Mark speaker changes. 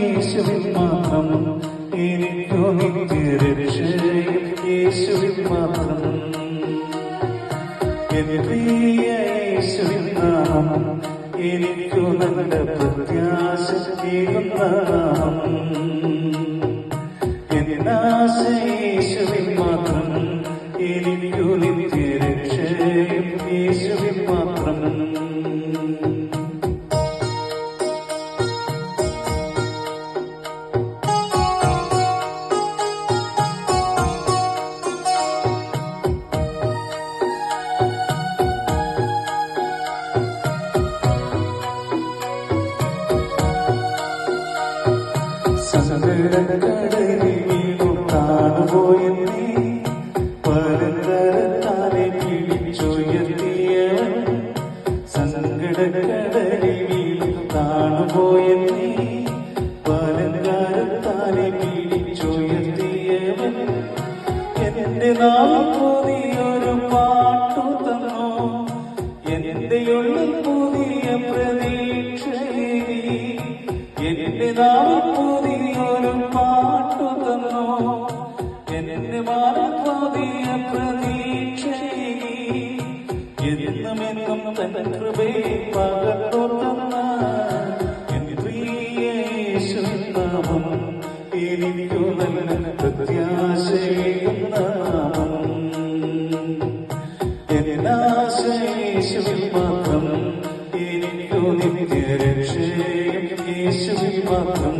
Speaker 1: യേശുവിൻ മാത്രം എനിക്കു നിത്യരക്ഷയും യേശുവിൻ മാത്രം എൻ പ്രിയ യേശുവിൻ നാമം എനിക്കു നല്ല പ്രത്യാശ ഏകുന്ന നാമം എന്നാശ യേശുവിൻ മാത്രം എനിക്കു നിത്യരക്ഷയും യേശുവിൻ മാത്രം സങ്കടക്കടലിൽ വീണു താണുപോയെന്നേ പരന്തരത്താലെ പിടിച്ചുയർത്തിയവൻ സങ്കടക്കടലിൽ വീണു താണുപോയെന്നേ പരന്തരത്താലെ പിടിച്ചുയർത്തിയവൻ എന്റെ നാമം പുതിയൊരു പാട്ടു തന്നു എന്റെ ഉള്ളിൽ പുതിയ പ്രതീക്ഷയെ എന്റെ നാമം പുതിയൊരു പാട്ടു തന്നു എന്റെ മാനം പുതിയ പ്രതീക്ഷയെ എന്നുമെന്നും തന്റെ കൃപയെ പകർന്നു തന്ന എന്റെ പ്രിയ യേശുവിൻ നാമം എനിക്കു നല്ല പ്രത്യാശയേകുന്ന നാമം എന്നാശ യേശുവിൻ മാത്രം എനിക്കു നിത്യരക്ഷയും യേശുവിൻ മാത്രം